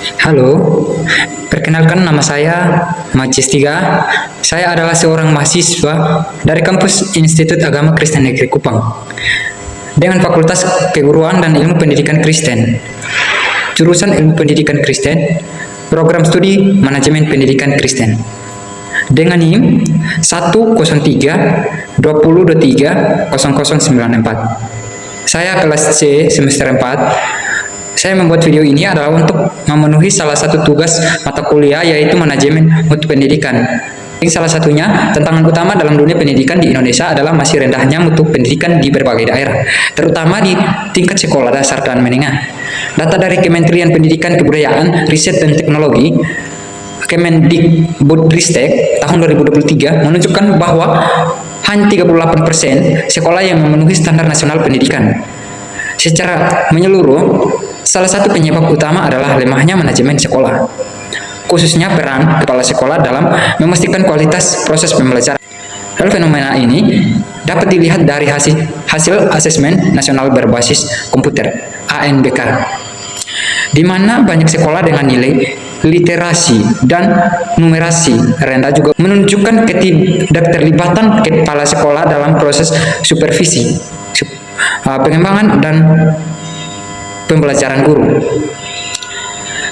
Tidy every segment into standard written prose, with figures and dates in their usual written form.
Halo, perkenalkan nama saya Majestika. Saya adalah seorang mahasiswa dari kampus Institut Agama Kristen Negeri Kupang dengan Fakultas Keguruan dan Ilmu Pendidikan Kristen. Jurusan Ilmu Pendidikan Kristen, Program Studi Manajemen Pendidikan Kristen. Dengan NIM 103 2023 0094. Saya kelas C semester 4. Saya membuat video ini adalah untuk memenuhi salah satu tugas mata kuliah, yaitu manajemen mutu pendidikan. Salah satunya, tantangan utama dalam dunia pendidikan di Indonesia adalah masih rendahnya mutu pendidikan di berbagai daerah, terutama di tingkat sekolah dasar dan menengah. Data dari Kementerian Pendidikan, Kebudayaan, Riset dan Teknologi Kemendikbudristek tahun 2023 menunjukkan bahwa hanya 38% sekolah yang memenuhi standar nasional pendidikan. Secara menyeluruh, salah satu penyebab utama adalah lemahnya manajemen sekolah, khususnya peran kepala sekolah dalam memastikan kualitas proses pembelajaran. Lalu fenomena ini dapat dilihat dari hasil asesmen nasional berbasis komputer (ANBK), di mana banyak sekolah dengan nilai literasi dan numerasi rendah juga menunjukkan ketidakterlibatan kepala sekolah dalam proses supervisi, pengembangan dan pembelajaran guru.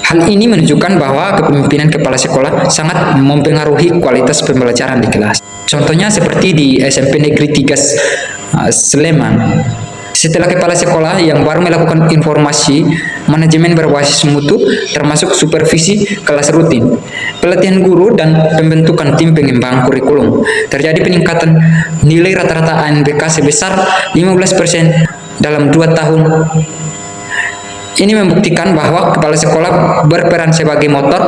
Hal ini menunjukkan bahwa kepemimpinan kepala sekolah sangat mempengaruhi kualitas pembelajaran di kelas. Contohnya seperti di SMP Negeri 3 Sleman. Setelah kepala sekolah yang baru melakukan informasi manajemen berbasis mutu, termasuk supervisi kelas rutin, pelatihan guru, dan pembentukan tim pengembang kurikulum, terjadi peningkatan nilai rata-rata ANBK sebesar 15% dalam 2 tahun. Ini membuktikan bahwa kepala sekolah berperan sebagai motor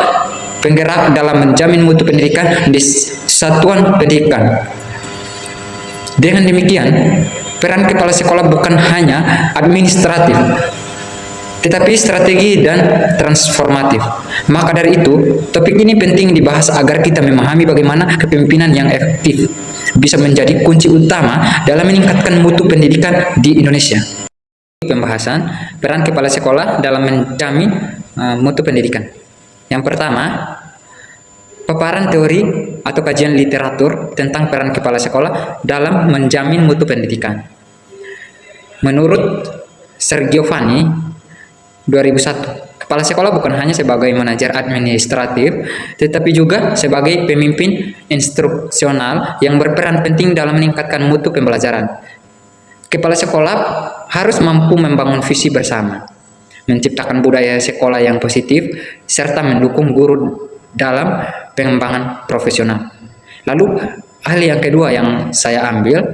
penggerak dalam menjamin mutu pendidikan di satuan pendidikan. Dengan demikian, peran kepala sekolah bukan hanya administratif, tetapi strategi dan transformatif. Maka dari itu, topik ini penting dibahas agar kita memahami bagaimana kepemimpinan yang efektif bisa menjadi kunci utama dalam meningkatkan mutu pendidikan di Indonesia. Pembahasan peran kepala sekolah dalam menjamin mutu pendidikan. Yang pertama, paparan teori atau kajian literatur tentang peran kepala sekolah dalam menjamin mutu pendidikan. Menurut Sergiovanni 2001, kepala sekolah bukan hanya sebagai manajer administratif, tetapi juga sebagai pemimpin instruksional yang berperan penting dalam meningkatkan mutu pembelajaran. Kepala sekolah harus mampu membangun visi bersama, menciptakan budaya sekolah yang positif, serta mendukung guru dalam pengembangan profesional. Lalu, hal yang kedua yang saya ambil,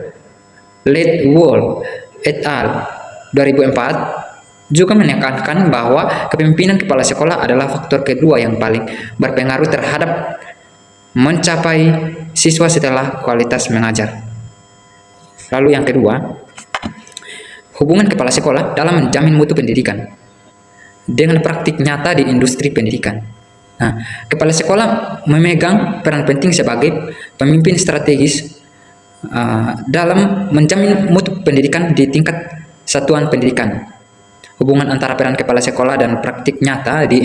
Ledwall et al. 2004 juga menekankan bahwa kepemimpinan kepala sekolah adalah faktor kedua yang paling berpengaruh terhadap mencapai siswa setelah kualitas mengajar. Lalu yang kedua, hubungan kepala sekolah dalam menjamin mutu pendidikan dengan praktik nyata di industri pendidikan. Nah, kepala sekolah memegang peran penting sebagai pemimpin strategis dalam menjamin mutu pendidikan di tingkat satuan pendidikan. Hubungan antara peran kepala sekolah dan praktik nyata di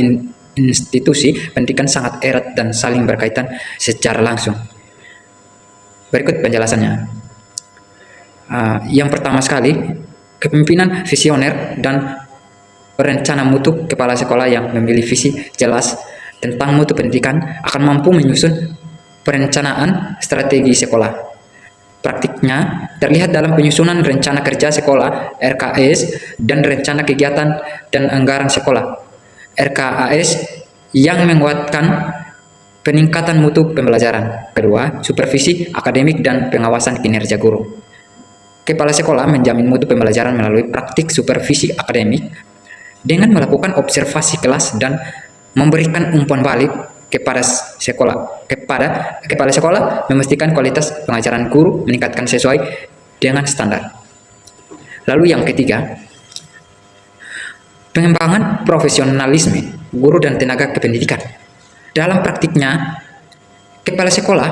institusi pendidikan sangat erat dan saling berkaitan secara langsung. Berikut penjelasannya. Yang pertama sekali, kepemimpinan visioner dan perencana mutu. Kepala sekolah yang memiliki visi jelas tentang mutu pendidikan akan mampu menyusun perencanaan strategi sekolah. Praktiknya terlihat dalam penyusunan rencana kerja sekolah (RKS) dan rencana kegiatan dan anggaran sekolah (RKAS) yang menguatkan peningkatan mutu pembelajaran. Kedua, supervisi akademik dan pengawasan kinerja guru. Kepala sekolah menjamin mutu pembelajaran melalui praktik supervisi akademik dengan melakukan observasi kelas dan memberikan umpan balik kepada kepala sekolah, memastikan kualitas pengajaran guru meningkatkan sesuai dengan standar. Lalu yang ketiga, pengembangan profesionalisme guru dan tenaga kependidikan. Dalam praktiknya, kepala sekolah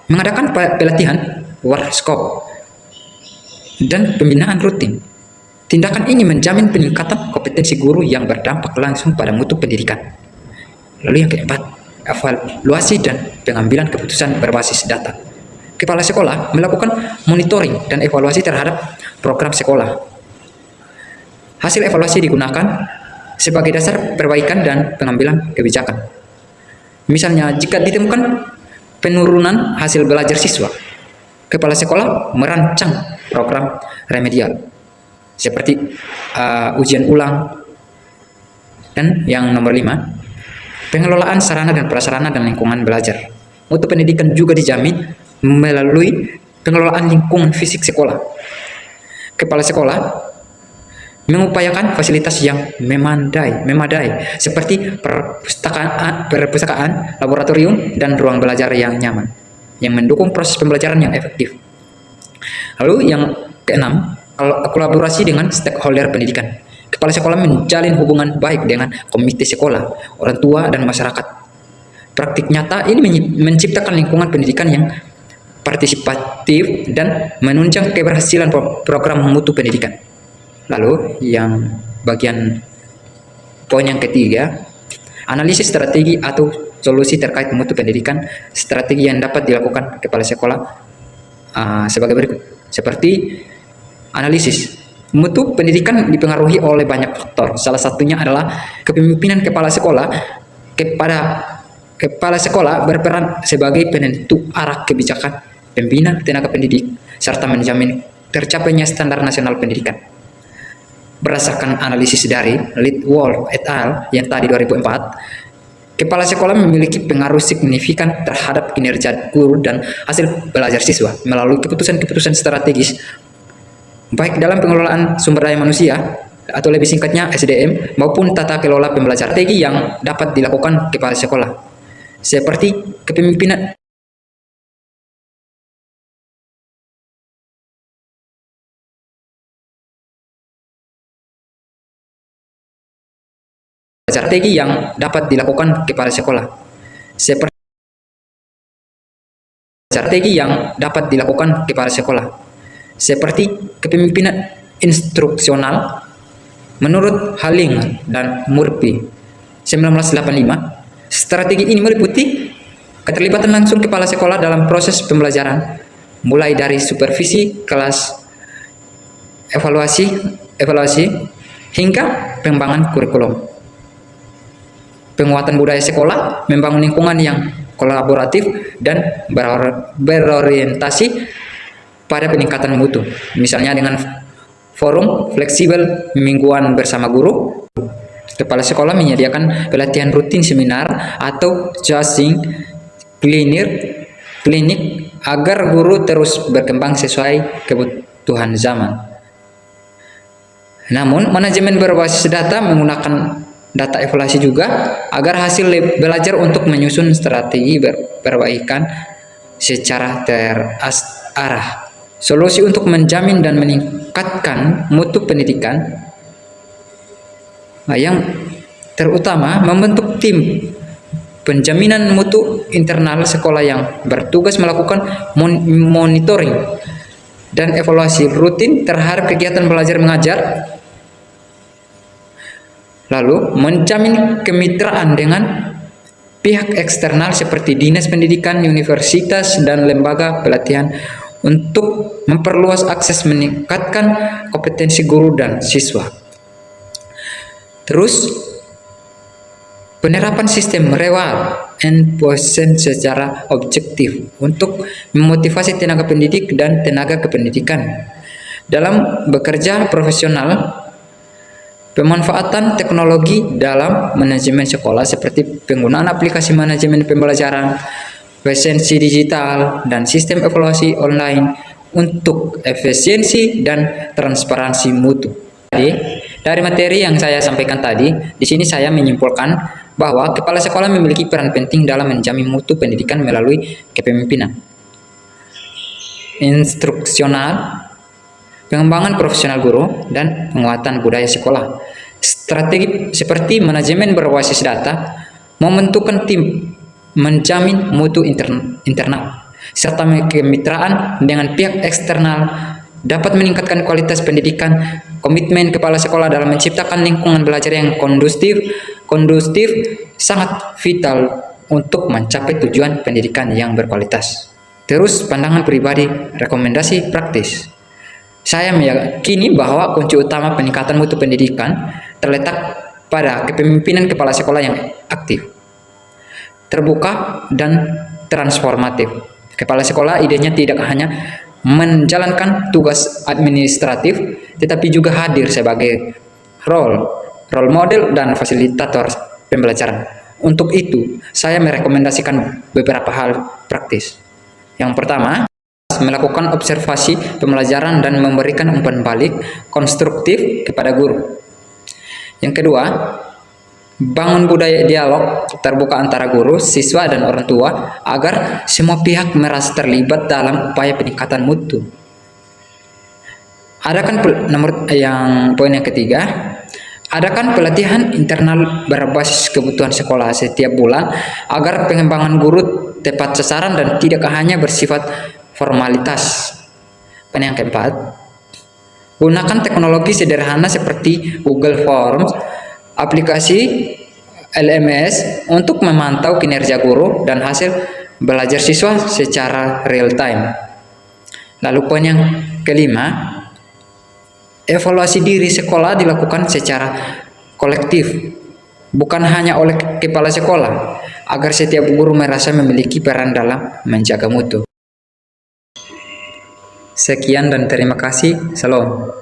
mengadakan pelatihan, workshop, dan pembinaan rutin. Tindakan ini menjamin peningkatan kompetensi guru yang berdampak langsung pada mutu pendidikan. Lalu yang keempat, evaluasi dan pengambilan keputusan berbasis data. Kepala sekolah melakukan monitoring dan evaluasi terhadap program sekolah. Hasil evaluasi digunakan sebagai dasar perbaikan dan pengambilan kebijakan. Misalnya, jika ditemukan penurunan hasil belajar siswa, kepala sekolah merancang program remedial seperti ujian ulang. Dan yang nomor 5, pengelolaan sarana dan prasarana dan lingkungan belajar. Mutu pendidikan juga dijamin melalui pengelolaan lingkungan fisik sekolah. Kepala sekolah mengupayakan fasilitas yang memadai seperti perpustakaan, laboratorium, dan ruang belajar yang nyaman, yang mendukung proses pembelajaran yang efektif. Lalu yang keenam, kolaborasi dengan stakeholder pendidikan. Kepala sekolah menjalin hubungan baik dengan komite sekolah, orang tua, dan masyarakat. Praktik nyata ini menciptakan lingkungan pendidikan yang partisipatif dan menunjang keberhasilan program mutu pendidikan. Lalu yang bagian poin yang ketiga, analisis strategi atau solusi terkait mutu pendidikan. Strategi yang dapat dilakukan kepala sekolah sebagai berikut. Seperti analisis. Mutu pendidikan dipengaruhi oleh banyak faktor. Salah satunya adalah kepemimpinan kepala sekolah. Kepala sekolah berperan sebagai penentu arah kebijakan, pembina tenaga pendidik, serta menjamin tercapainya standar nasional pendidikan. Berdasarkan analisis dari Lidwall et al. Yang tadi 2004, kepala sekolah memiliki pengaruh signifikan terhadap kinerja guru dan hasil belajar siswa melalui keputusan-keputusan strategis, baik dalam pengelolaan sumber daya manusia atau lebih singkatnya SDM maupun tata kelola pembelajaran. Strategi yang dapat dilakukan kepala sekolah seperti kepemimpinan strategi yang dapat dilakukan kepala sekolah seperti kepemimpinan instruksional menurut Haling dan Murphy 1985. Strategi ini meliputi keterlibatan langsung kepala sekolah dalam proses pembelajaran, mulai dari supervisi kelas, evaluasi hingga pengembangan kurikulum. Penguatan budaya sekolah, membangun lingkungan yang kolaboratif dan berorientasi pada peningkatan mutu, misalnya dengan forum fleksibel mingguan bersama guru. Kepala sekolah menyediakan pelatihan rutin, seminar, atau coaching klinik agar guru terus berkembang sesuai kebutuhan zaman. Namun, manajemen berbasis data menggunakan data evaluasi juga agar hasil belajar untuk menyusun strategi perbaikan secara terarah. Solusi untuk menjamin dan meningkatkan mutu pendidikan yang terutama membentuk tim penjaminan mutu internal sekolah yang bertugas melakukan monitoring dan evaluasi rutin terhadap kegiatan belajar mengajar, lalu menjamin kemitraan dengan pihak eksternal seperti dinas pendidikan, universitas, dan lembaga pelatihan untuk memperluas akses, meningkatkan kompetensi guru dan siswa. Terus, penerapan sistem reward and punishment secara objektif untuk memotivasi tenaga pendidik dan tenaga kependidikan dalam bekerja profesional. Pemanfaatan teknologi dalam manajemen sekolah seperti penggunaan aplikasi manajemen pembelajaran, presensi digital, dan sistem evaluasi online untuk efisiensi dan transparansi mutu. Jadi, dari materi yang saya sampaikan tadi, di sini saya menyimpulkan bahwa kepala sekolah memiliki peran penting dalam menjamin mutu pendidikan melalui kepemimpinan instruksional, pengembangan profesional guru, dan penguatan budaya sekolah. Strategi seperti manajemen berbasis data, membentukkan tim, menjamin mutu internal, serta kemitraan dengan pihak eksternal dapat meningkatkan kualitas pendidikan. Komitmen kepala sekolah dalam menciptakan lingkungan belajar yang kondusif, sangat vital untuk mencapai tujuan pendidikan yang berkualitas. Terus pandangan pribadi, rekomendasi praktis. Saya meyakini bahwa kunci utama peningkatan mutu pendidikan terletak pada kepemimpinan kepala sekolah yang aktif, terbuka, dan transformatif. Kepala sekolah idenya tidak hanya menjalankan tugas administratif, tetapi juga hadir sebagai role model dan fasilitator pembelajaran. Untuk itu, saya merekomendasikan beberapa hal praktis. Yang pertama, melakukan observasi pembelajaran dan memberikan umpan balik konstruktif kepada guru. Yang kedua, bangun budaya dialog terbuka antara guru, siswa, dan orang tua agar semua pihak merasa terlibat dalam upaya peningkatan mutu. Poin yang ketiga, adakan pelatihan internal berbasis kebutuhan sekolah setiap bulan agar pengembangan guru tepat sasaran dan tidak hanya bersifat formalitas. Yang keempat, gunakan teknologi sederhana seperti Google Forms, aplikasi LMS untuk memantau kinerja guru dan hasil belajar siswa secara real time. Lalu poin yang kelima, evaluasi diri sekolah dilakukan secara kolektif, bukan hanya oleh kepala sekolah, agar setiap guru merasa memiliki peran dalam menjaga mutu. Sekian dan terima kasih. Salam.